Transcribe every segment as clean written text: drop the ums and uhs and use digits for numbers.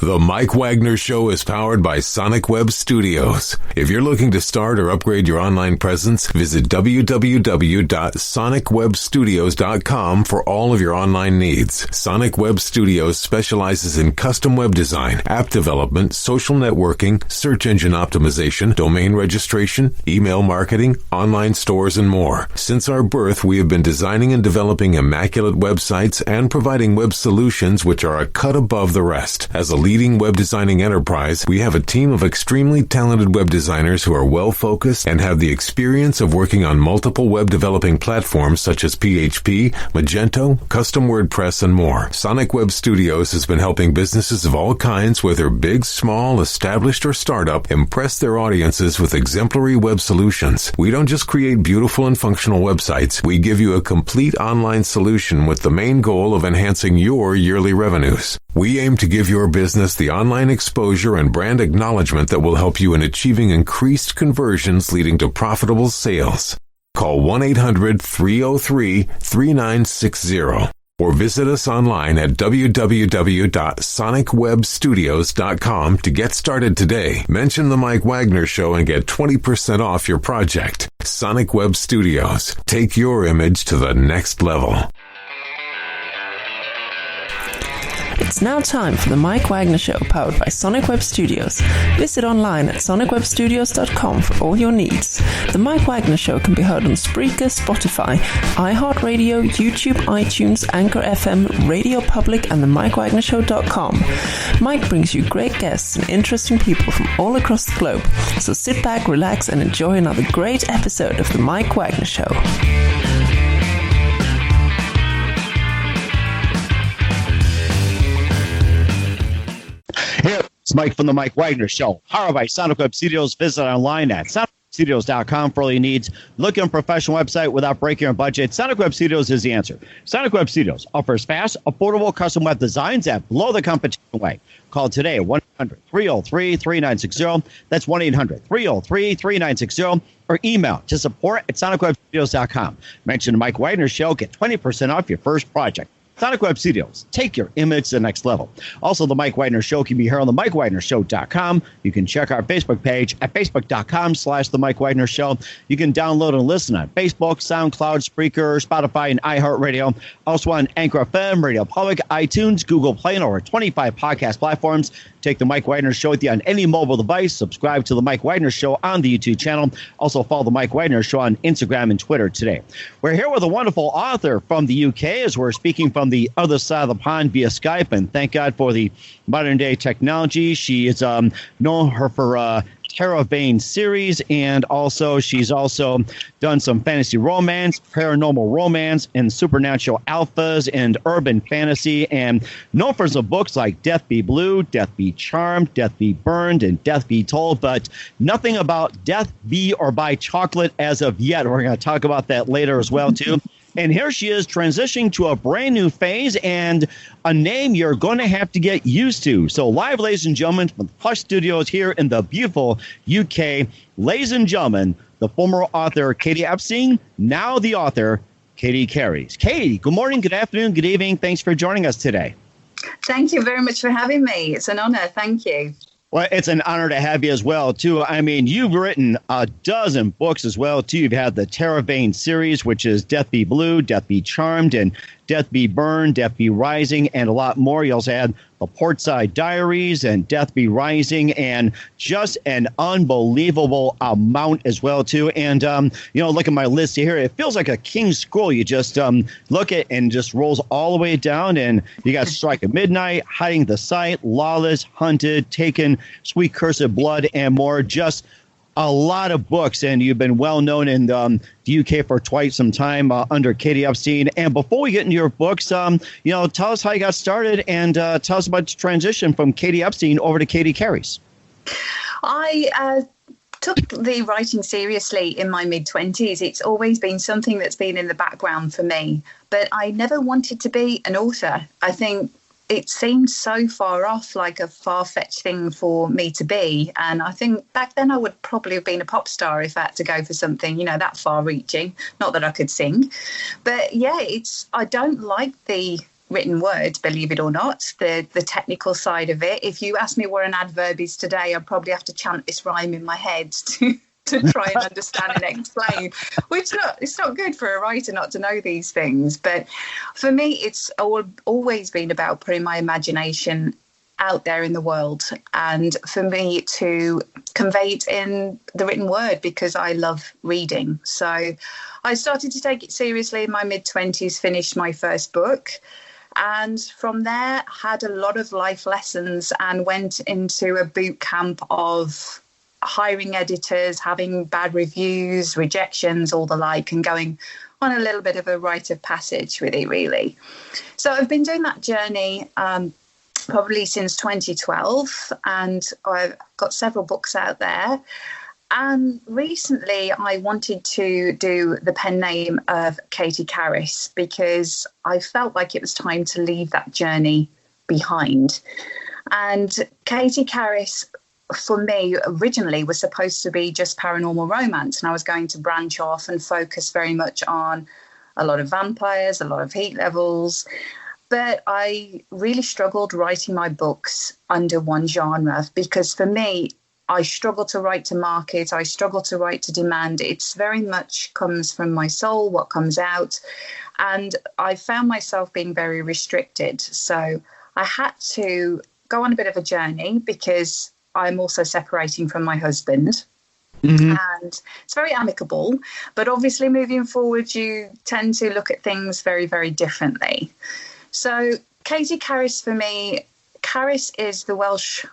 The Mike Wagner Show is powered by Sonic Web Studios. If you're looking to start or upgrade your online presence, visit www.sonicwebstudios.com for all of your online needs. Sonic Web Studios specializes in custom web design, app development, social networking, search engine optimization, domain registration, email marketing, online stores, and more. Since our birth, we have been designing and developing immaculate websites and providing web solutions which are a cut above the rest. As a leading web designing enterprise, we have a team of extremely talented web designers who are well-focused and have the experience of working on multiple web developing platforms such as PHP, Magento, Custom WordPress, and more. Sonic Web Studios has been helping businesses of all kinds, whether big, small, established, or startup, impress their audiences with exemplary web solutions. We don't just create beautiful and functional websites. We give you a complete online solution with the main goal of enhancing your yearly revenues. We aim to give your business the online exposure and brand acknowledgement that will help you in achieving increased conversions leading to profitable sales. Call 1-800-303-3960 or visit us online at www.sonicwebstudios.com to get started today. Mention the Mike Wagner Show and get 20% off your project. Sonic Web Studios. Take your image to the next level. It's now time for the Mike Wagner Show, powered by Sonic Web Studios. Visit online at sonicwebstudios.com for all your needs. The Mike Wagner Show can be heard on Spreaker, Spotify, iHeartRadio, YouTube, iTunes, Anchor FM, Radio Public, and the MikeWagnerShow.com. Mike brings you great guests and interesting people from all across the globe. So sit back, relax, and enjoy another great episode of the Mike Wagner Show. Hey, it's Mike from the Mike Wagner Show. Powered by Sonic Web Studios. Visit online at sonicwebstudios.com for all your needs. Look at a professional website without breaking your budget. Sonic Web Studios is the answer. Sonic Web Studios offers fast, affordable custom web designs that blow the competition away. Call today at 1-800-303-3960. That's 1-800-303-3960. Or email to support@sonicwebstudios.com. Mention the Mike Wagner Show. Get 20% off your first project. Sonic Web Studios. Take your image to the next level. Also, the Mike Wagner Show can be heard on the MikeWagnerShow.com. You can check our Facebook page at Facebook.com/The Mike Wagner Show. You can download and listen on Facebook, SoundCloud, Spreaker, Spotify, and iHeartRadio. Also on Anchor FM, Radio Public, iTunes, Google Play, and over 25 podcast platforms. Take the Mike Wagner Show with you on any mobile device. Subscribe to the Mike Wagner Show on the YouTube channel. Also follow the Mike Wagner Show on Instagram and Twitter today. We're here with a wonderful author from the UK as we're speaking from the other side of the pond via Skype, and thank God for the modern day technology. She is known for Tara Vane series, and also she's also done some fantasy romance, paranormal romance, and supernatural alphas and urban fantasy, and known for some books like Death Be Blue, Death Be Charmed, Death Be Burned, and Death Be Told, but nothing about Death Be or Buy Chocolate as of yet. We're going to talk about that later as well, too. And here she is transitioning to a brand new phase and a name you're going to have to get used to. So live, ladies and gentlemen, from the Plush Studios here in the beautiful UK, ladies and gentlemen, the former author Katie Epstein, now the author Katie Carys. Katie, good morning, good afternoon, good evening. Thanks for joining us today. Thank you very much for having me. It's an honor. Thank you. Well, it's an honor to have you as well, too. I mean, you've written a dozen books as well, too. You've had the Tara Vane series, which is Death Be Blue, Death Be Charmed, and Death Be Burned, Death Be Rising, and a lot more. You also had the Portside Diaries and Death Be Rising, and just an unbelievable amount as well, too. And, look at my list here. It feels like a king's scroll. You just look at and just rolls all the way down, and you got Strike at Midnight, Hiding the Sight, Lawless, Hunted, Taken, Sweet Cursed Blood, and more. Just a lot of books, and you've been well known in the UK for quite some time under Katie Epstein. And before we get into your books, tell us how you got started, and tell us about the transition from Katie Epstein over to Katie Carys. I took the writing seriously in my mid-20s. It's always been something that's been in the background for me, but I never wanted to be an author. I think it seemed so far off, like a far-fetched thing for me to be. And I think back then I would probably have been a pop star if I had to go for something, that far-reaching. Not that I could sing. But, yeah, I don't like the written word, believe it or not, the technical side of it. If you ask me what an adverb is today, I'd probably have to chant this rhyme in my head to try and understand and explain, which it's not good for a writer not to know these things. But for me, it's always been about putting my imagination out there in the world, and for me to convey it in the written word, because I love reading. So I started to take it seriously in my mid-20s, finished my first book, and from there had a lot of life lessons and went into a boot camp of hiring editors, having bad reviews, rejections, all the like, and going on a little bit of a rite of passage with it, really. So I've been doing that journey probably since 2012, and I've got several books out there. And recently I wanted to do the pen name of Katie Carys, because I felt like it was time to leave that journey behind. And Katie Carys, for me, originally was supposed to be just paranormal romance, and I was going to branch off and focus very much on a lot of vampires, a lot of heat levels. But I really struggled writing my books under one genre, because for me, I struggle to write to market. I struggle to write to demand. It's very much comes from my soul, what comes out. And I found myself being very restricted. So I had to go on a bit of a journey, because I'm also separating from my husband. Mm-hmm. And it's very amicable. But obviously, moving forward, you tend to look at things very, very differently. So Katie Carys, for me, Carys is the Welsh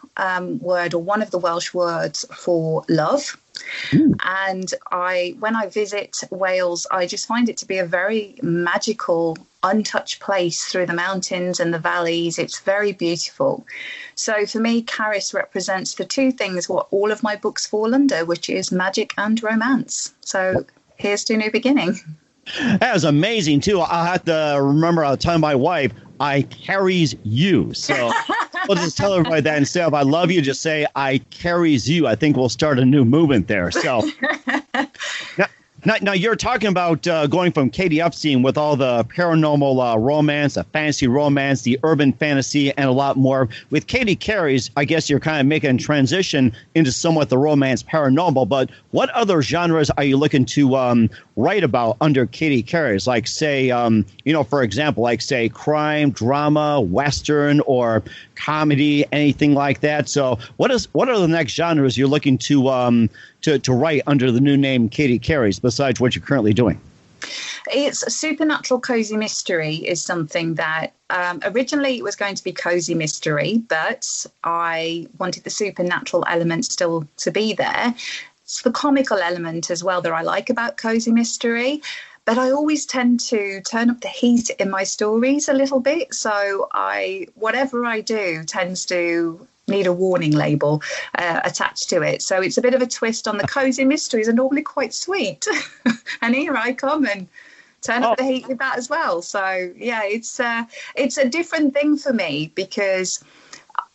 word, or one of the Welsh words for love. And when I visit Wales, I just find it to be a very magical, untouched place through the mountains and the valleys. It's very beautiful. So for me, Carys represents the two things what all of my books fall under, which is magic and romance. So here's to a new beginning. That was amazing, too. I'll have to remember, I'll tell my wife, I carries you. So we'll just tell everybody that instead of I love you, just say I carries you. I think we'll start a new movement there. So now you're talking about going from Katie Epstein with all the paranormal romance, the fantasy romance, the urban fantasy, and a lot more. With Katie Carys, I guess you're kind of making a transition into somewhat the romance paranormal. But what other genres are you looking to write about under Katie Carys? Like, say, for example, like, say, crime, drama, Western, or comedy, anything like that. So what are the next genres you're looking to write under the new name Katie Carys, besides what you're currently doing? It's a supernatural cozy mystery is something that originally it was going to be cozy mystery, but I wanted the supernatural element still to be there. It's the comical element as well that I like about cozy mystery. But I always tend to turn up the heat in my stories a little bit. So whatever I do tends to need a warning label attached to it. So it's a bit of a twist on the cozy mysteries, are normally quite sweet. And here I come and turn up the heat with that as well. So, yeah, it's a different thing for me, because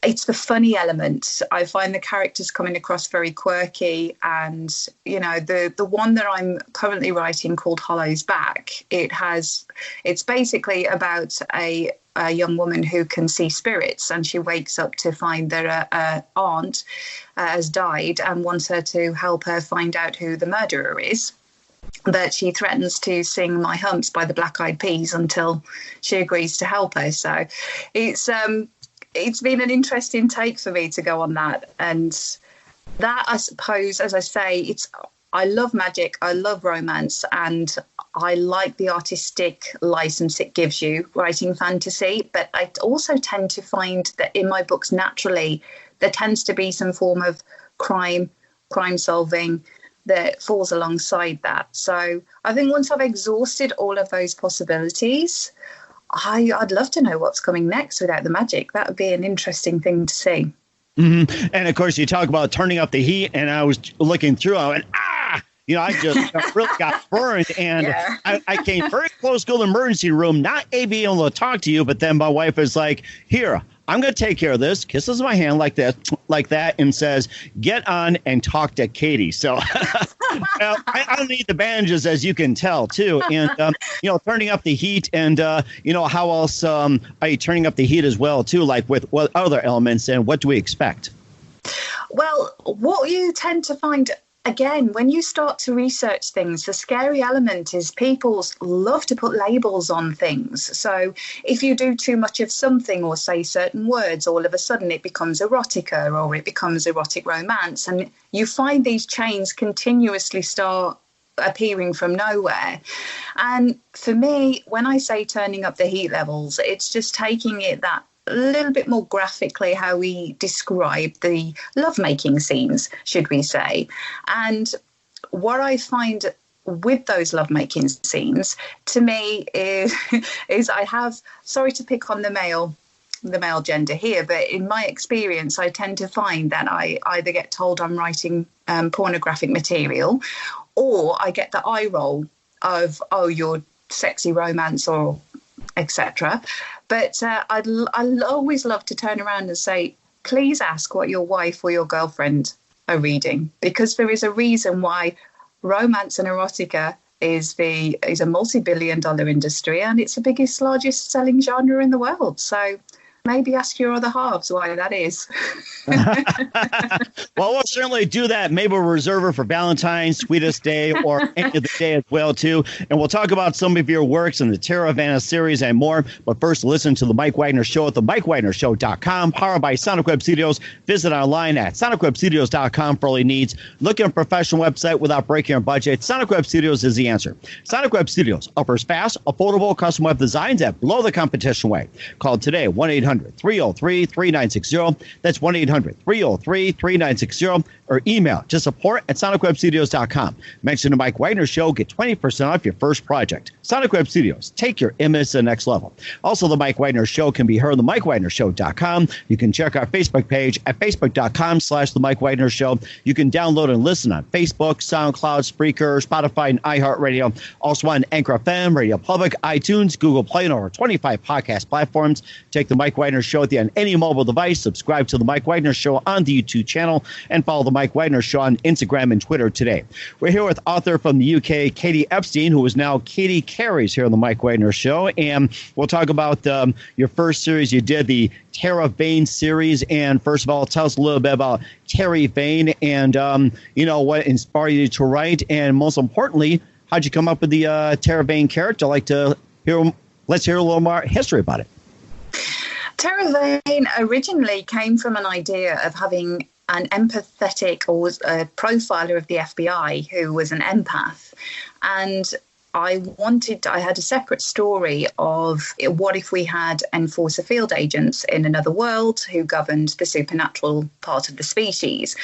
it's the funny element. I find the characters coming across very quirky, and the one that I'm currently writing called Hollow's Back, it's basically about a young woman who can see spirits, and she wakes up to find that her aunt has died and wants her to help her find out who the murderer is. But she threatens to sing My Humps by the Black Eyed Peas until she agrees to help her. So it's been an interesting take for me to go on that. And that, I suppose, as I say, I love magic, I love romance, and I like the artistic license it gives you writing fantasy. But I also tend to find that in my books, naturally, there tends to be some form of crime solving that falls alongside that. So I think once I've exhausted all of those possibilities, I'd love to know what's coming next without the magic. That would be an interesting thing to see. Mm-hmm. And of course, you talk about turning up the heat, and I was looking through, I went, I just really got burned, and yeah. I came very close to the emergency room, not being able to talk to you, but then my wife is like, here, I'm going to take care of this, kisses my hand like that, and says, get on and talk to Katie. So Well, I don't need the bandages, as you can tell, too. And, turning up the heat and, how else are you turning up the heat as well, too? Like with what other elements and what do we expect? Well, what you tend to find, again, when you start to research things, the scary element is people love to put labels on things. So if you do too much of something or say certain words, all of a sudden it becomes erotica or it becomes erotic romance. And you find these chains continuously start appearing from nowhere. And for me, when I say turning up the heat levels, it's just taking it that a little bit more graphically how we describe the lovemaking scenes, should we say. And what I find with those lovemaking scenes, to me, is I have, sorry to pick on the male gender here, but in my experience, I tend to find that I either get told I'm writing pornographic material, or I get the eye roll of, oh, you're sexy romance or etc. But I'd always love to turn around and say, please ask what your wife or your girlfriend are reading, because there is a reason why romance and erotica is a multi-billion-dollar industry, and it's the largest selling genre in the world. So maybe ask your other halves why that is. Well, we'll certainly do that. Maybe we'll reserve her for Valentine's, Sweetest Day, or any of the day as well, too. And we'll talk about some of your works in the Terravana series and more. But first, listen to The Mike Wagner Show at themikewagnershow.com, powered by Sonic Web Studios. Visit online at sonicwebstudios.com for all your needs. Look at a professional website without breaking your budget. Sonic Web Studios is the answer. Sonic Web Studios offers fast, affordable custom web designs that blow the competition away. Call today, 1-800-303-3960. That's 1-800-303-3960. Or email to support@sonicwebstudios.com. Mention the Mike Wagner Show. Get 20% off your first project. Sonic Web Studios. Take your image to the next level. Also, the Mike Wagner Show can be heard on themikewagnershow.com. You can check our Facebook page at facebook.com/the Mike Wagner Show. You can download and listen on Facebook, SoundCloud, Spreaker, Spotify, and iHeartRadio. Also on Anchor FM, Radio Public, iTunes, Google Play, and over 25 podcast platforms. Take the Mike Wagner Show on any mobile device. Subscribe to the Mike Wagner Show on the YouTube channel, and follow the Mike Wagner Show on Instagram and Twitter today. We're here with author from the UK, Katie Epstein, who is now Katie Carys here on the Mike Wagner Show. And we'll talk about your first series you did, the Tara Vane series. And first of all, tell us a little bit about Terry Vane and, what inspired you to write. And most importantly, how'd you come up with the Tara Vane character? I'd like to let's hear a little more history about it. Tara Vane originally came from an idea of having an empathetic or a profiler of the FBI who was an empath. And I had a separate story of what if we had enforcer field agents in another world who governed the supernatural part of the species.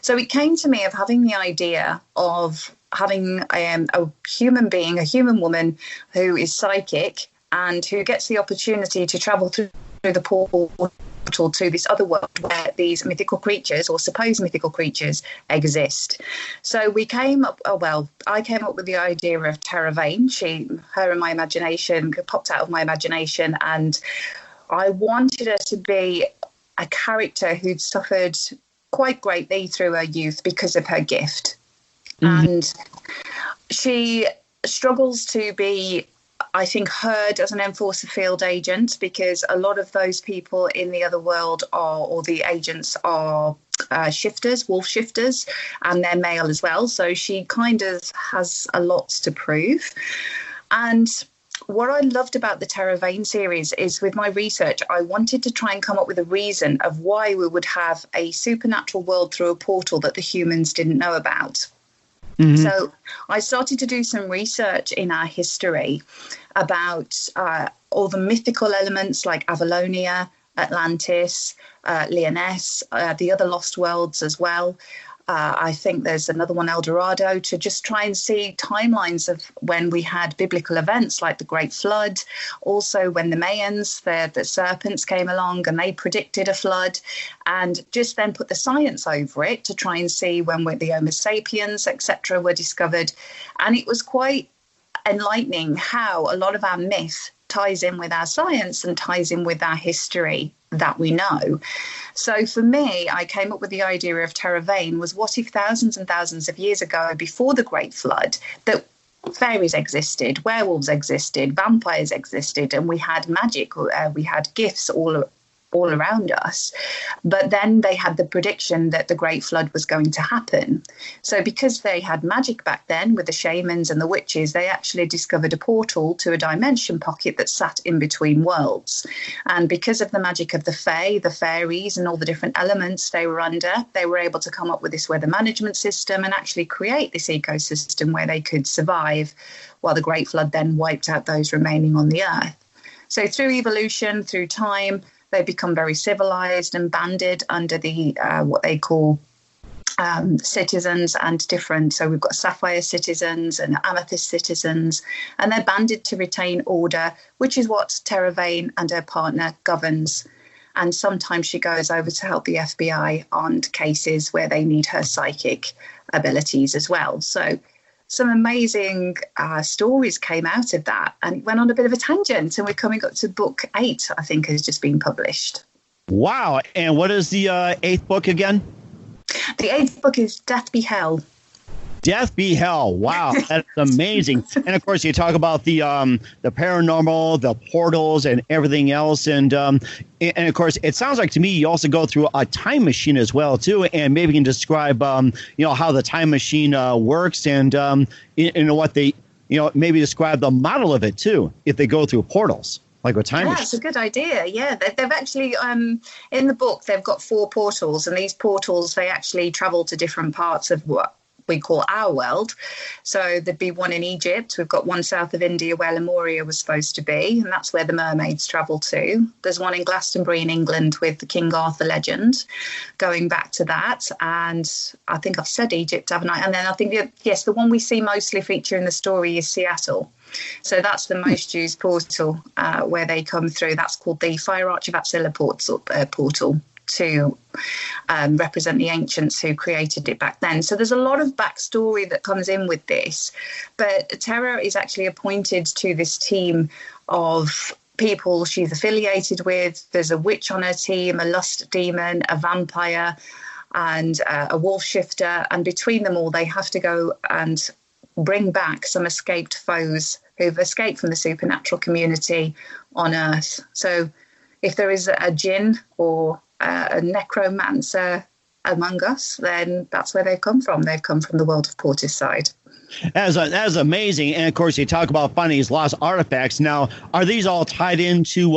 So it came to me of having the idea of having a human being, a human woman who is psychic and who gets the opportunity to travel through the portal to this other world where these mythical creatures or supposed mythical creatures exist. So I came up with the idea of Tara Vane. Her in my imagination popped out of my imagination, and I wanted her to be a character who'd suffered quite greatly through her youth because of her gift. Mm-hmm. And she struggles to be, I think, heard as an enforcer field agent, because a lot of those people in the other world or the agents are shifters, wolf shifters, and they're male as well. So she kind of has a lot to prove. And what I loved about the Tara Vane series is, with my research, I wanted to try and come up with a reason of why we would have a supernatural world through a portal that the humans didn't know about. Mm-hmm. So I started to do some research in our history about all the mythical elements like Avalonia, Atlantis, Lyonesse, the other lost worlds as well. I think there's another one, El Dorado, to just try and see timelines of when we had biblical events like the Great Flood. Also, when the Mayans, the serpents came along and they predicted a flood, and just then put the science over it to try and see when the Homo sapiens, etc., were discovered. And it was quite enlightening how a lot of our myth ties in with our science and ties in with our history that we know. So for me, I came up with the idea of Terra Vane was, what if thousands and thousands of years ago, before the Great Flood, that fairies existed, werewolves existed, vampires existed, and we had magic, we had gifts all around us. But then they had the prediction that the Great Flood was going to happen. So because they had magic back then with the shamans and the witches, they actually discovered a portal to a dimension pocket that sat in between worlds. And because of the magic of the fae, the fairies, and all the different elements they were under, they were able to come up with this weather management system and actually create this ecosystem where they could survive, while the Great Flood then wiped out those remaining on the earth. So through evolution, through time, they become very civilized and banded under the what they call citizens and different. So we've got sapphire citizens and amethyst citizens, and they're banded to retain order, which is what Terra Vane and her partner governs. And sometimes she goes over to help the FBI on cases where they need her psychic abilities as well. So some amazing stories came out of that, and it went on a bit of a tangent, and we're coming up to book 8, I think, has just been published. Wow. And what is the 8th book again? The 8th book is Death Be Hell. Death Be Hell. Wow, that's amazing. And of course, you talk about the paranormal, the portals, and everything else. And of course, it sounds like to me you also go through a time machine as well too. And maybe you can describe how the time machine works, and what they maybe describe the model of it too, if they go through portals. Like a time machine. That's a good idea. Yeah, they've actually, in the book, they've got 4 portals, and these portals, they actually travel to different parts of what we call our world. So there'd be one in Egypt. We've got one south of India where Lemuria was supposed to be, and that's where the mermaids travel to. There's one in Glastonbury in England with the King Arthur legend, going back to that. And I think I've said Egypt, haven't I? And then I think, yes, the one we see mostly feature in the story is Seattle. So that's the most used portal where they come through. That's called the Fire Arch of Atzilla portal to represent the ancients who created it back then. So there's a lot of backstory that comes in with this. But Terra is actually appointed to this team of people she's affiliated with. There's a witch on her team, a lust demon, a vampire, and a wolf shifter. And between them all, they have to go and bring back some escaped foes who've escaped from the supernatural community on Earth. So if there is a jinn or a necromancer among us, then that's where they've come from. They've come from the world of Portiside. That's amazing. And of course, you talk about finding these lost artifacts. Now, are these all tied into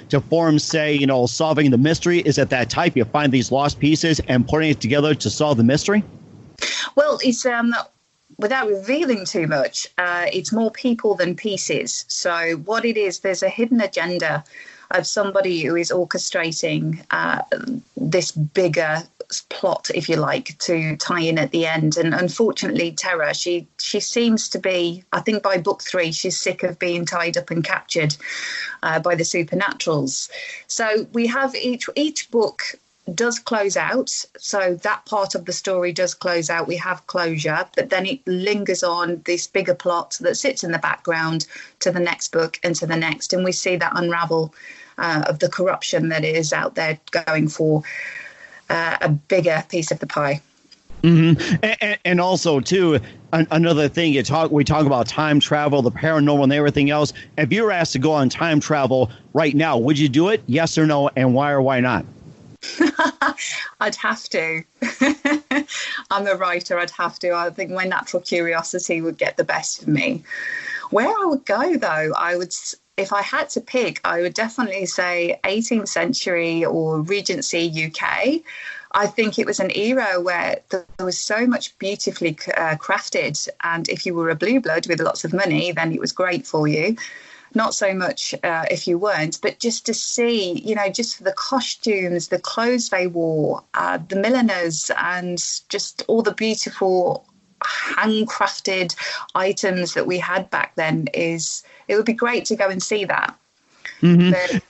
to form, say, solving the mystery? Is it that type? You find these lost pieces and putting it together to solve the mystery? Well, it's without revealing too much, it's more people than pieces. So what it is, there's a hidden agenda of somebody who is orchestrating this bigger plot, if you like, to tie in at the end. And unfortunately, Terra, she seems to be, I think by book 3, she's sick of being tied up and captured by the supernaturals. So we have each book does close out. So that part of the story does close out. We have closure, but then it lingers on this bigger plot that sits in the background to the next book and to the next. And we see that unravel of the corruption that is out there going for a bigger piece of the pie. Mm-hmm. And also, too, another thing, we talk about time travel, the paranormal and everything else. If you were asked to go on time travel right now, would you do it? Yes or no? And why or why not? I'd have to. I'm a writer. I'd have to. I think my natural curiosity would get the best of me. Where I would go, though, if I had to pick, I would definitely say 18th century or Regency UK. I think it was an era where there was so much beautifully crafted. And if you were a blue blood with lots of money, then it was great for you. Not so much if you weren't, but just to see, just for the costumes, the clothes they wore, the milliners, and just all the beautiful handcrafted items that we had back then, it would be great to go and see that. Mm-hmm. But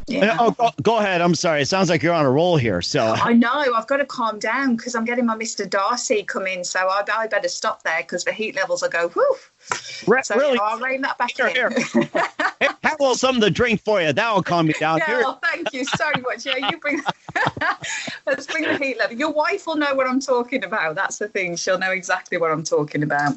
Yeah. Go ahead. I'm sorry. It sounds like you're on a roll here. So I know I've got to calm down because I'm getting my Mr. Darcy coming. So I better stop there because the heat levels will go, whew. So really, I'll rein that back in. Here. Hey, have a little something to drink for you. That'll calm me down. Yeah, Here. well, thank you so much. Yeah, you bring. Let's bring the heat level. Your wife will know what I'm talking about. That's the thing. She'll know exactly what I'm talking about.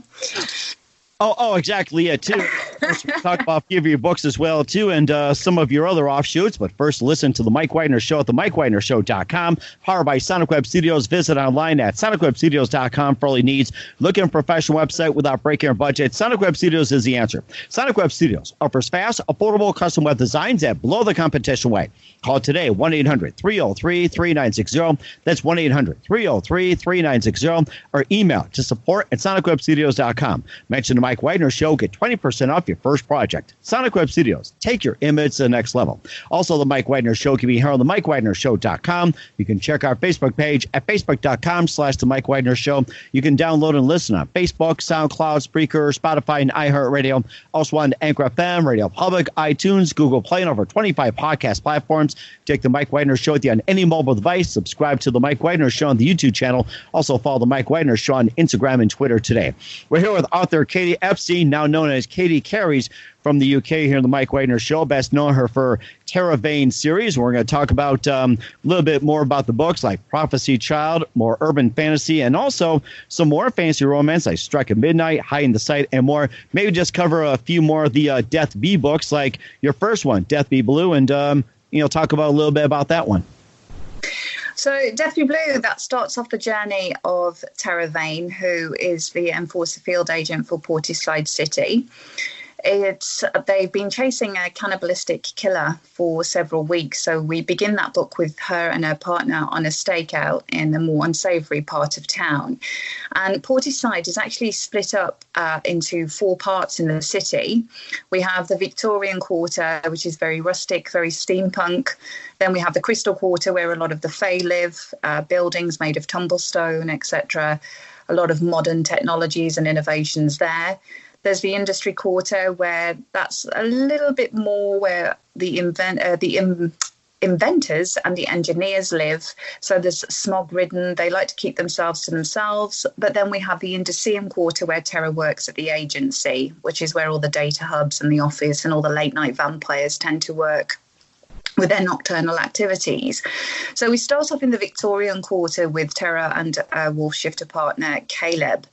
Oh, exactly. Yeah, too. We'll talk about a few of your books as well, too, and some of your other offshoots. But first, listen to The Mike Wagner Show at themikewagnershow.com. Powered by Sonic Web Studios. Visit online at sonicwebstudios.com for all your needs. Looking for a professional website without breaking your budget? Sonic Web Studios is the answer. Sonic Web Studios offers fast, affordable custom web designs at below the competition way. Call today, 1-800-303-3960. That's 1-800-303-3960. Or email to support@sonicwebstudios.com. Mention the Mike Wagner Show. Get 20% off your first project. Sonic Web Studios. Take your image to the next level. Also, the Mike Wagner Show can be heard on themikewagnershow.com. You can check our Facebook page at facebook.com/the Mike Wagner Show. You can download and listen on Facebook, SoundCloud, Spreaker, Spotify, and iHeartRadio. Also on Anchor FM, Radio Public, iTunes, Google Play, and over 25 podcast platforms. Take the Mike Wagner Show with you on any mobile device. Subscribe to the Mike Wagner Show on the YouTube channel. Also follow the Mike Wagner Show on Instagram and Twitter today. We're here with author Katie Epstein, now known as Katie Carys, from the UK here in the Mike Wagner Show. Best known her for Terra Vane series. We're going to talk about a little bit more about the books like Prophecy Child, more urban fantasy, and also some more fantasy romance like Strike at Midnight, High in the Sight, and more. Maybe just cover a few more of the Death Bee books like your first one, Death Bee Blue, and talk about a little bit about that one. So Death Be Blue, that starts off the journey of Terra Vane, who is the Enforcer field agent for Portishead City. They've been chasing a cannibalistic killer for several weeks. So we begin that book with her and her partner on a stakeout in the more unsavory part of town. And Portishead is actually split up into 4 parts in the city. We have the Victorian Quarter, which is very rustic, very steampunk. Then we have the Crystal Quarter, where a lot of the Fae live, buildings made of tumblestone, etc. A lot of modern technologies and innovations there. There's the Industry Quarter, where that's a little bit more where the inventors and the engineers live. So there's smog-ridden. They like to keep themselves to themselves. But then we have the Indicium Quarter, where Terra works at the agency, which is where all the data hubs and the office and all the late-night vampires tend to work with their nocturnal activities. So we start off in the Victorian Quarter with Terra and wolf shifter partner Caleb.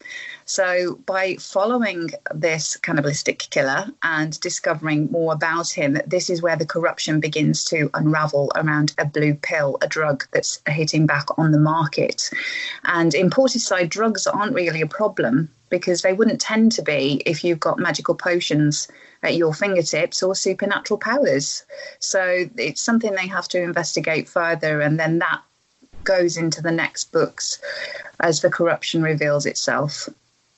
So by following this cannibalistic killer and discovering more about him, this is where the corruption begins to unravel around a blue pill, a drug that's hitting back on the market. And in Portishead, drugs aren't really a problem because they wouldn't tend to be if you've got magical potions at your fingertips or supernatural powers. So it's something they have to investigate further, and then that goes into the next books as the corruption reveals itself.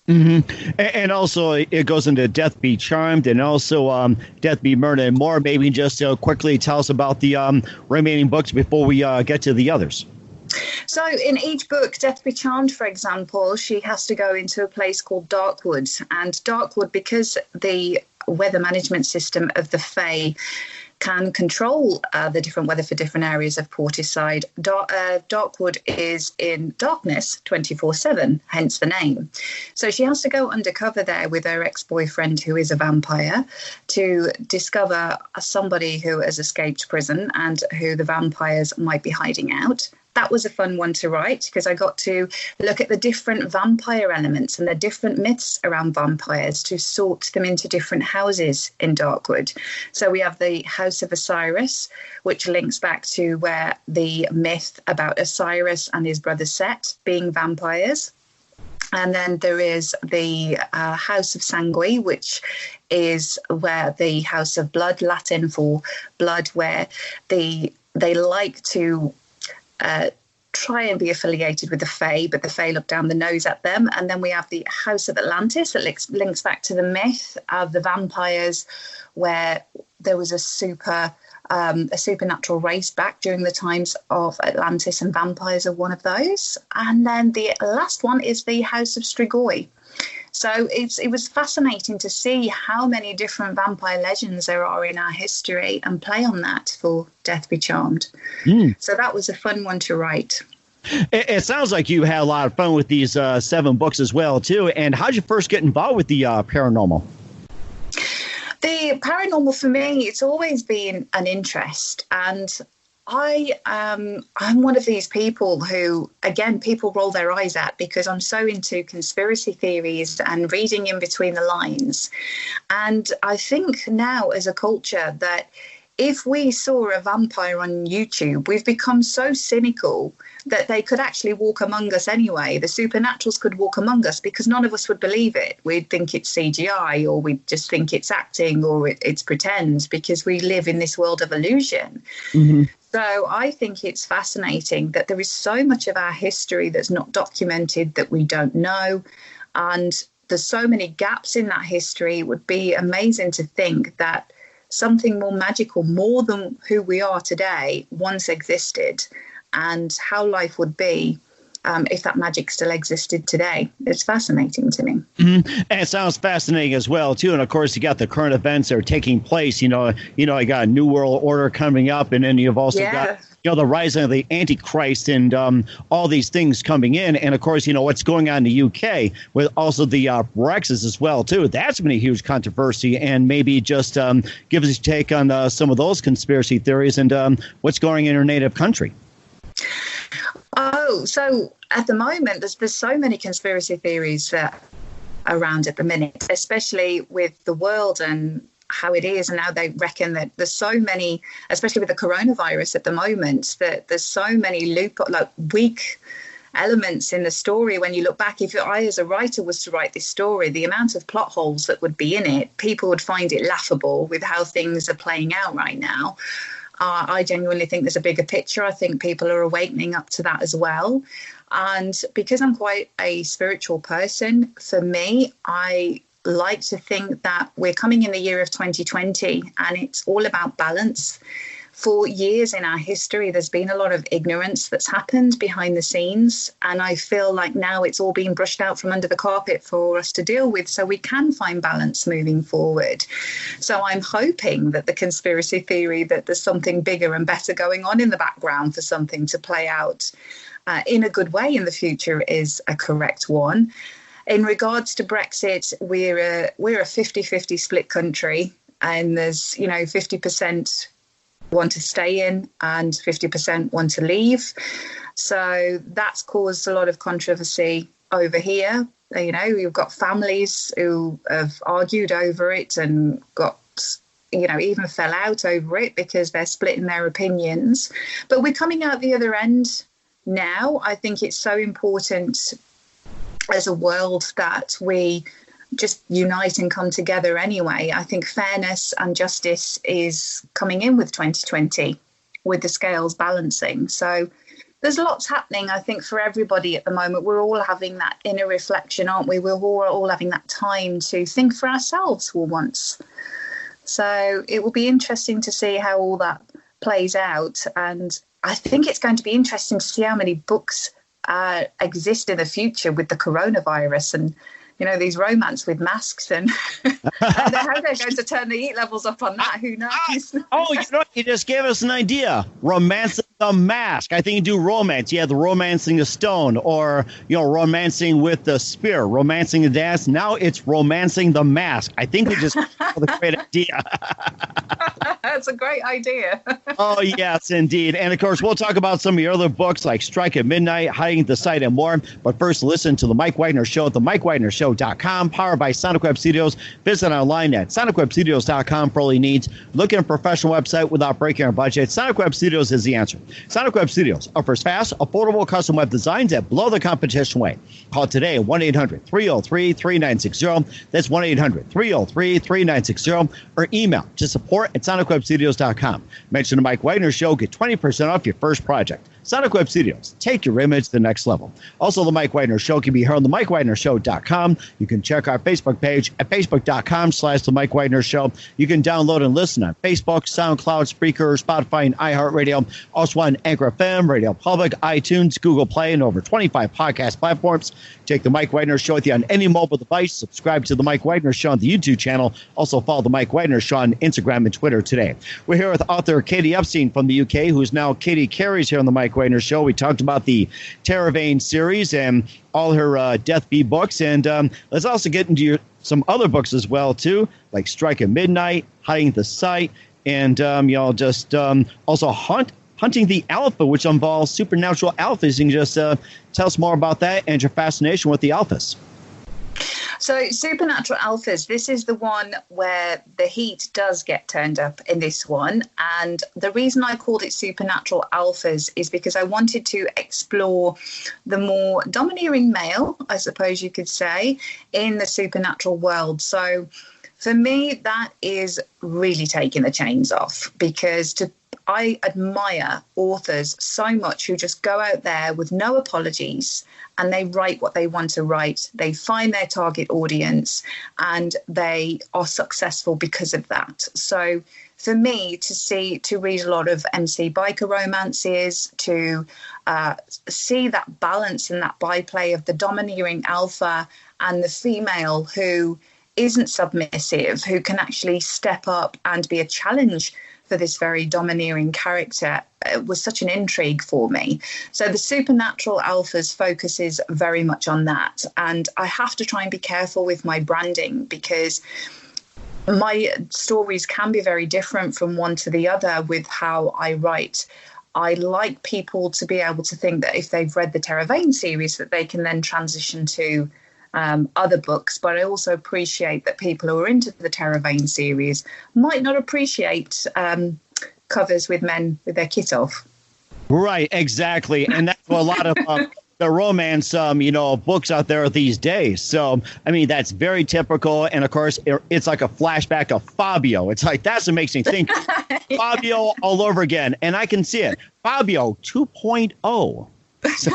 Mm-hmm. And also it goes into Death Be Charmed and also Death Be Murdered and more. Maybe just quickly tell us about the remaining books before we get to the others. So in each book, Death Be Charmed, for example, she has to go into a place called Darkwood. And Darkwood, because the weather management system of the Fae can control the different weather for different areas of Portishead, Darkwood is in darkness 24/7, hence the name. So she has to go undercover there with her ex-boyfriend, who is a vampire, to discover somebody who has escaped prison and who the vampires might be hiding out. That was a fun one to write because I got to look at the different vampire elements and the different myths around vampires to sort them into different houses in Darkwood. So we have the House of Osiris, which links back to where the myth about Osiris and his brother Set being vampires. And then there is the House of Sangui, which is where the House of Blood, Latin for blood, where they like to try and be affiliated with the Fae, but the Fae look down the nose at them. And then we have the House of Atlantis that links back to the myth of the vampires, where there was a supernatural race back during the times of Atlantis, and vampires are one of those. And then the last one is the House of Strigoi. So it was fascinating to see how many different vampire legends there are in our history and play on that for Death Be Charmed. So that was a fun one to write. It sounds like you had a lot of fun with these 7 books as well, too. And how did you first get involved with the paranormal? The paranormal for me, it's always been an interest. And I'm one of these people who, again, people roll their eyes at because I'm so into conspiracy theories and reading in between the lines. And I think now as a culture that if we saw a vampire on YouTube, we've become so cynical that they could actually walk among us anyway. The supernaturals could walk among us because none of us would believe it. We'd think it's CGI, or we'd just think it's acting, or it's pretend, because we live in this world of illusion. So I think it's fascinating that there is so much of our history that's not documented, that we don't know. And there's so many gaps in that history. It would be amazing to think that something more magical, more than who we are today, once existed, and how life would be if that magic still existed today. It's fascinating to me. And it sounds fascinating as well, too. And of course, you got the current events that are taking place. You got a new world order coming up, and then you've also got the rising of the Antichrist and all these things coming in. And of course, what's going on in the UK with also the Brexit as well, too. That's been a huge controversy. And maybe just give us a take on some of those conspiracy theories and what's going in your native country. Oh, so at the moment, there's so many conspiracy theories around at the minute, especially with the world and how it is. And now they reckon that there's so many, especially with the coronavirus at the moment, that there's so many weak elements in the story. When you look back, if I as a writer was to write this story, the amount of plot holes that would be in it, people would find it laughable with how things are playing out right now. I genuinely think there's a bigger picture. I think people are awakening up to that as well. And because I'm quite a spiritual person, for me, I like to think that we're coming in the year of 2020 and it's all about balance. For years in our history, there's been a lot of ignorance that's happened behind the scenes. And I feel like now it's all being brushed out from under the carpet for us to deal with so we can find balance moving forward. So I'm hoping that the conspiracy theory that there's something bigger and better going on in the background for something to play out in a good way in the future is a correct one. In regards to Brexit, we're a 50-50 split country, and there's 50% want to stay in and 50% want to leave. So that's caused a lot of controversy over here. You've got families who have argued over it and got, even fell out over it because they're splitting their opinions. But we're coming out the other end now. I think it's so important as a world that we just unite and come together anyway. I think fairness and justice is coming in with 2020 with the scales balancing. So there's lots happening, I think, for everybody at the moment. We're all having that inner reflection, aren't we? We're all having that time to think for ourselves for once. So it will be interesting to see how all that plays out. And I think it's going to be interesting to see how many books exist in the future with the coronavirus and these romance with masks and how they're going to turn the heat levels up on that. Who knows? You just gave us an idea. Romancing the mask. I think you do romance. Yeah, the romancing the stone, or romancing with the spear, romancing the dance. Now it's romancing the mask. I think we just have a great idea. That's a great idea. Oh, yes, indeed. And, of course, we'll talk about some of your other books like Strike at Midnight, Hiding the Sight, and more. But first, listen to The Mike Wagner Show at themikewagnershow.com, powered by Sonic Web Studios. Visit online at sonicwebstudios.com for all your needs. Looking at a professional website without breaking our budget? Sonic Web Studios is the answer. Sonic Web Studios offers fast, affordable custom web designs at below the competition rate. Call today at 1-800-303-3960. That's 1-800-303-3960. Or email to support@sonicwebstudios.com. Mention the Mike Wagner Show. Get 20% off your first project. Sonic Web Studios, take your image to the next level. Also, The Mike Wagner Show can be heard on the MikeWagnerShow.com. You can check our Facebook page at Facebook.com/The Mike Wagner Show. You can download and listen on Facebook, SoundCloud, Spreaker, Spotify, and iHeartRadio. Also on Anchor FM, Radio Public, iTunes, Google Play, and over 25 podcast platforms. Take The Mike Wagner Show with you on any mobile device. Subscribe to The Mike Wagner Show on the YouTube channel. Also follow The Mike Wagner Show on Instagram and Twitter today. We're here with author Katie Epstein from the UK, who is now Katie Carys here on The Mike Wagner Show. We talked about the Terravane series and all her Death Bee books. And let's also get into some other books as well, too, like Strike at Midnight, Hiding the Sight, and also Hunting the Alpha, which involves supernatural alphas. You can just tell us more about that and your fascination with the alphas. So Supernatural Alphas, this is the one where the heat does get turned up in this one. And the reason I called it Supernatural Alphas is because I wanted to explore the more domineering male, I suppose you could say, in the supernatural world. So for me, that is really taking the chains off, because I admire authors so much who just go out there with no apologies and they write what they want to write. They find their target audience and they are successful because of that. So for me to read a lot of MC biker romances, to see that balance and that byplay of the domineering alpha and the female who isn't submissive, who can actually step up and be a challenge for this very domineering character, was such an intrigue for me. So the Supernatural Alphas focuses very much on that. And I have to try and be careful with my branding, because my stories can be very different from one to the other with how I write. I like people to be able to think that if they've read the Terravane series, that they can then transition to other books, but I also appreciate that people who are into the Terravane series might not appreciate covers with men with their kit off. Right, exactly, and that's what a lot of the romance, books out there these days. So, I mean, that's very typical, and of course, it's like a flashback of Fabio. It's like, that's what makes me think Fabio all over again, and I can see it. Fabio 2.0. So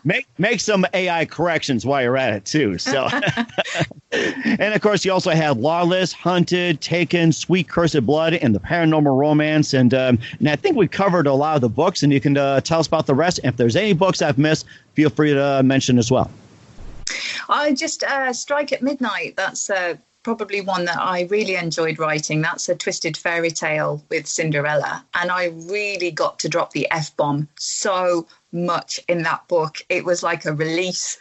make some AI corrections while you're at it, too. So, and of course, you also have Lawless, Hunted, Taken, Sweet Cursed Blood, and the Paranormal Romance. And I think we covered a lot of the books, and you can tell us about the rest. If there's any books I've missed, feel free to mention as well. I just Strike at Midnight. That's probably one that I really enjoyed writing. That's a twisted fairy tale with Cinderella. And I really got to drop the F-bomb so much in that book. It was like a release.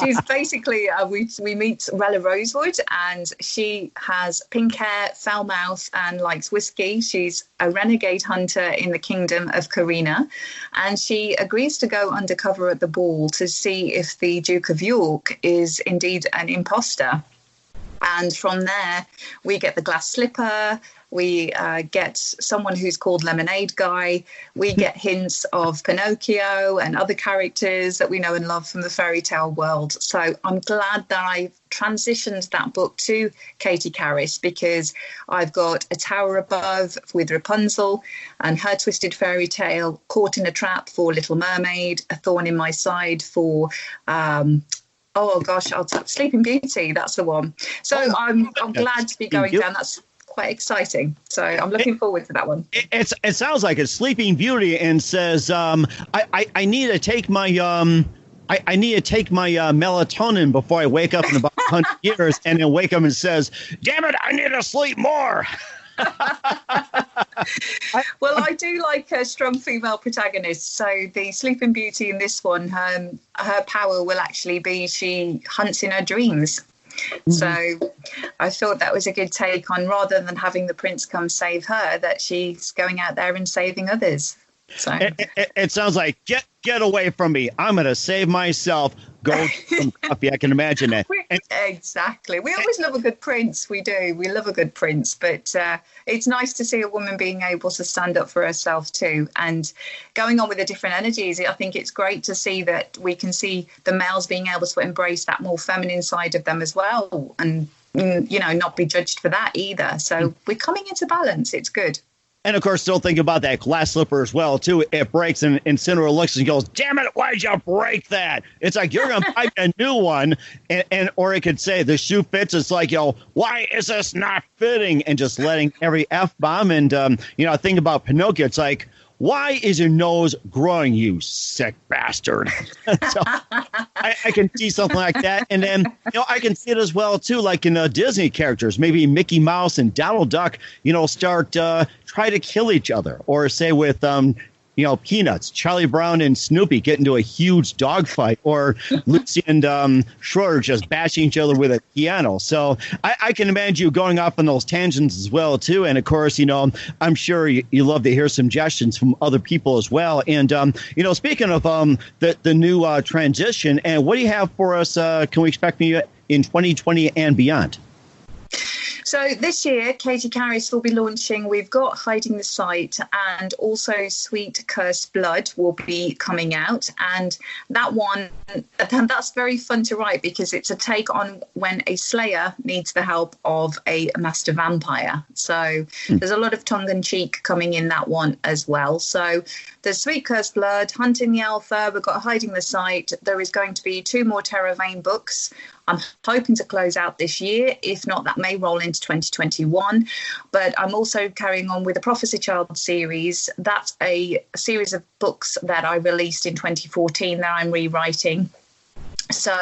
She's basically, we meet Rella Rosewood, and she has pink hair, foul mouth, and likes whiskey. She's a renegade hunter in the kingdom of Carina, and she agrees to go undercover at the ball to see if the Duke of York is indeed an imposter. And from there, we get the glass slipper. We get someone who's called Lemonade Guy. We get hints of Pinocchio and other characters that we know and love from the fairy tale world. So I'm glad that I transitioned that book to Katie Carys, because I've got A Tower Above with Rapunzel and her twisted fairy tale, Caught in a Trap for Little Mermaid, A Thorn in My Side for Sleeping Beauty. That's the one. So I'm glad to be going down. That's quite exciting. So I'm looking forward to that one. It sounds like it's Sleeping Beauty and says, I need to take my I need to take my melatonin before I wake up in about 100 years, and then wake up and says, damn it, I need to sleep more. Well, I do like a strong female protagonist. So the Sleeping Beauty in this one, her power will actually be she hunts in her dreams. Mm-hmm. So I thought that was a good take on, rather than having the prince come save her, that she's going out there and saving others. So it sounds like get away from me. I'm going to save myself. Go get some coffee. I can imagine that. Exactly. We always love a good prince. We do. We love a good prince. But it's nice to see a woman being able to stand up for herself too. And going on with the different energies, I think it's great to see that we can see the males being able to embrace that more feminine side of them as well. And, not be judged for that either. So we're coming into balance. It's good. And of course, still think about that glass slipper as well, too. It breaks and Cinderella looks and goes, damn it, why'd you break that? It's like, you're going to buy a new one. And or it could say the shoe fits. It's like, why is this not fitting? And just letting every F-bomb. And, I think about Pinocchio. It's like, why is your nose growing, you sick bastard? So I can see something like that. And then, I can see it as well, too, like in Disney characters, maybe Mickey Mouse and Donald Duck, start try to kill each other. Or say with, Peanuts, Charlie Brown and Snoopy get into a huge dogfight, or Lucy and Schroeder just bashing each other with a piano. So I can imagine you going off on those tangents as well, too. And of course, I'm sure you love to hear suggestions from other people as well. And, speaking of the new transition, and what do you have for us? Can we expect you in 2020 and beyond? So this year, Katie Carys will be launching. We've got Hiding the Sight, and also Sweet Cursed Blood will be coming out. And that's very fun to write because it's a take on when a slayer needs the help of a master vampire. So there's a lot of tongue-in-cheek coming in that one as well. So there's Sweet Cursed Blood, Hunting the Alpha, we've got Hiding the Sight. There is going to be 2 more Terror Vein books. I'm hoping to close out this year. If not, that may roll into 2021. But I'm also carrying on with the Prophecy Child series. That's a series of books that I released in 2014 that I'm rewriting. So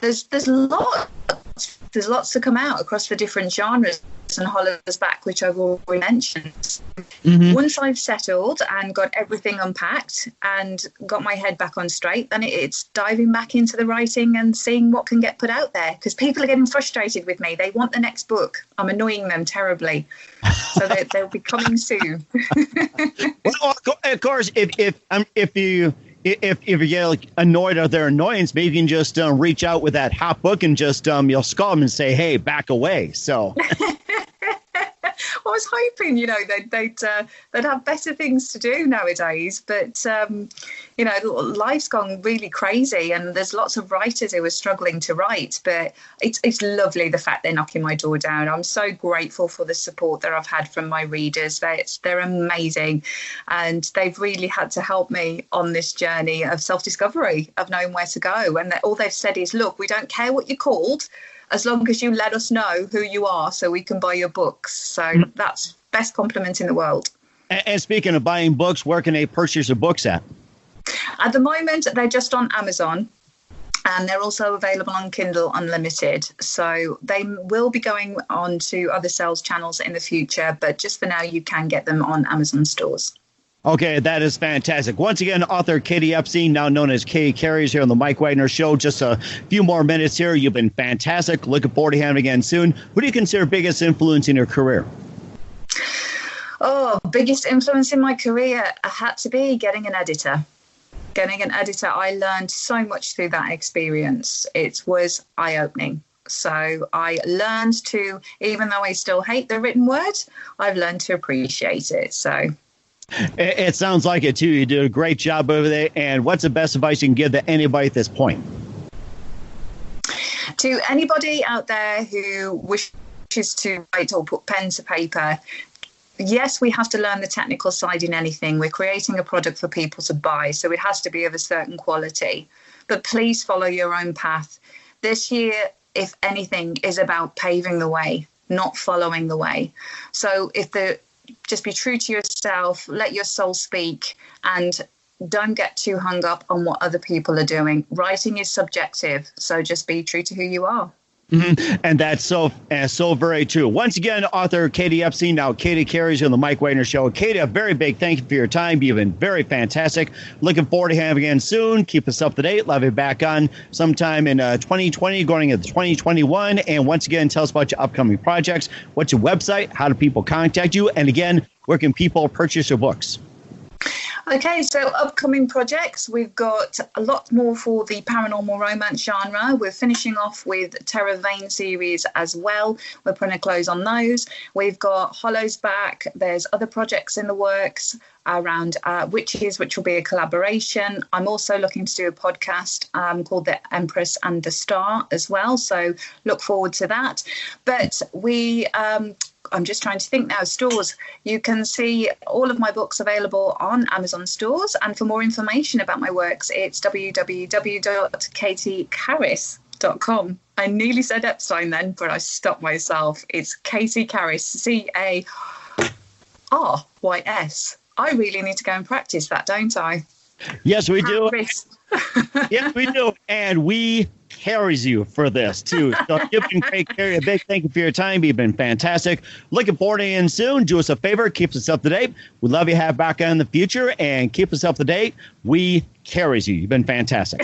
there's lots to come out across the different genres, and Hollow's back, which I've already mentioned. Mm-hmm. Once I've settled and got everything unpacked and got my head back on straight, then it's diving back into the writing and seeing what can get put out there, because people are getting frustrated with me. They want the next book. I'm annoying them terribly. So they'll be coming soon. Well, of course, if you get annoyed at their annoyance, maybe you can just reach out with that hot book and just you'll call them and say, hey, back away. So I was hoping, they'd have better things to do nowadays. But, life's gone really crazy, and there's lots of writers who are struggling to write. But it's lovely, the fact they're knocking my door down. I'm so grateful for the support that I've had from my readers. They're amazing. And they've really had to help me on this journey of self-discovery, of knowing where to go. And all they've said is, look, we don't care what you're called, as long as you let us know who you are so we can buy your books. So that's best compliment in the world. And speaking of buying books, where can they purchase your books at? At the moment, they're just on Amazon, and they're also available on Kindle Unlimited. So they will be going on to other sales channels in the future, but just for now, you can get them on Amazon stores. Okay, that is fantastic. Once again, author Katie Epstein, now known as Katie Carys, here on the Mike Wagner Show. Just a few more minutes here. You've been fantastic. Looking forward to having you again soon. Who do you consider biggest influence in your career? Oh, biggest influence in my career had to be getting an editor. Getting an editor, I learned so much through that experience. It was eye-opening. So I learned to, even though I still hate the written word, I've learned to appreciate it. So it sounds like it, too. You did a great job over there. And what's the best advice you can give to anybody at this point? To anybody out there who wishes to write or put pen to paper, yes, we have to learn the technical side in anything. We're creating a product for people to buy, so it has to be of a certain quality. But please follow your own path. This year, if anything, is about paving the way, not following the way. So just be true to yourself, let your soul speak, and don't get too hung up on what other people are doing. Writing is subjective, so just be true to who you are. Mm-hmm. And that's so very true. Once again, author Katie Epstein, now Katie Carys on the Mike Wagner Show. Katie, a very big thank you for your time. You've been very fantastic. Looking forward to having you again soon. Keep us up to date. We'll have you back on sometime in 2020, going into 2021. And once again, tell us about your upcoming projects. What's your website? How do people contact you? And again, where can people purchase your books? Okay, so upcoming projects, we've got a lot more for the paranormal romance genre. We're finishing off with Terror Vein series as well. We're putting a close on those. We've got Hollow's back. There's other projects in the works around witches, which will be a collaboration. I'm also looking to do a podcast called The Empress and the Star as well. So look forward to that. But we I'm just trying to think now, stores. You can see all of my books available on Amazon stores. And for more information about my works, it's www.katiecarys.com. I nearly said Epstein then, but I stopped myself. It's Katie Carys, Carys. I really need to go and practice that, don't I? Yes, we do. Yes, we do. And we carries you for this, too. So you've been great, Carrie. A big thank you for your time. You've been fantastic. Looking forward to you soon. Do us a favor. Keep us up to date. We'd love you to have back on in the future. And keep us up to date. We carries you. You've been fantastic.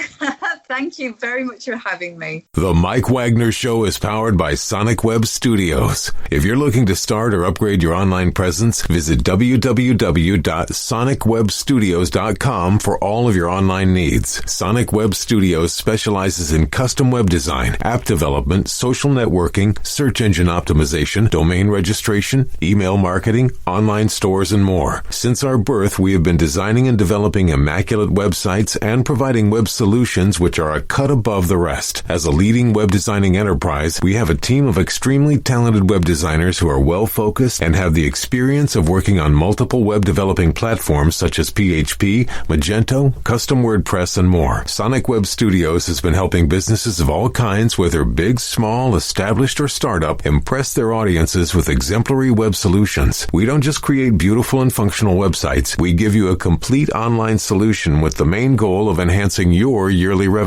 Thank you very much for having me. The Mike Wagner Show is powered by Sonic Web Studios. If you're looking to start or upgrade your online presence, visit www.sonicwebstudios.com for all of your online needs. Sonic Web Studios specializes in custom web design, app development, social networking, search engine optimization, domain registration, email marketing, online stores, and more. Since our birth, we have been designing and developing immaculate websites and providing web solutions which are a cut above the rest. As a leading web designing enterprise, we have a team of extremely talented web designers who are well-focused and have the experience of working on multiple web developing platforms such as PHP, Magento, custom WordPress, and more. Sonic Web Studios has been helping businesses of all kinds, whether big, small, established, or startup, impress their audiences with exemplary web solutions. We don't just create beautiful and functional websites. We give you a complete online solution with the main goal of enhancing your yearly revenues.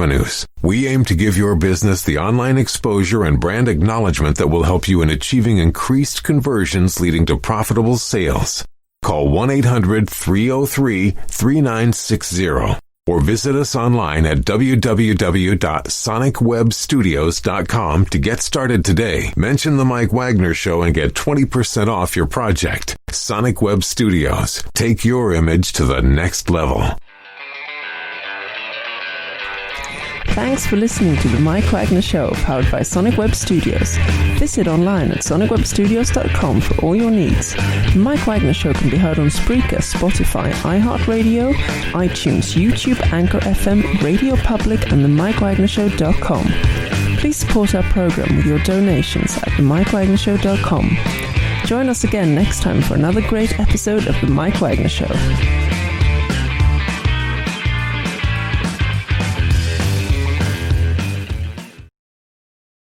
We aim to give your business the online exposure and brand acknowledgement that will help you in achieving increased conversions leading to profitable sales. Call 1-800-303-3960 or visit us online at www.sonicwebstudios.com to get started today. Mention the Mike Wagner Show and get 20% off your project. Sonic Web Studios. Take your image to the next level. Thanks for listening to the Mike Wagner Show, powered by Sonic Web Studios. Visit online at sonicwebstudios.com for all your needs. The Mike Wagner Show can be heard on Spreaker, Spotify, iHeartRadio, iTunes, YouTube, Anchor FM, Radio Public, and themikewagnershow.com. Please support our program with your donations at themikewagnershow.com. Join us again next time for another great episode of The Mike Wagner Show.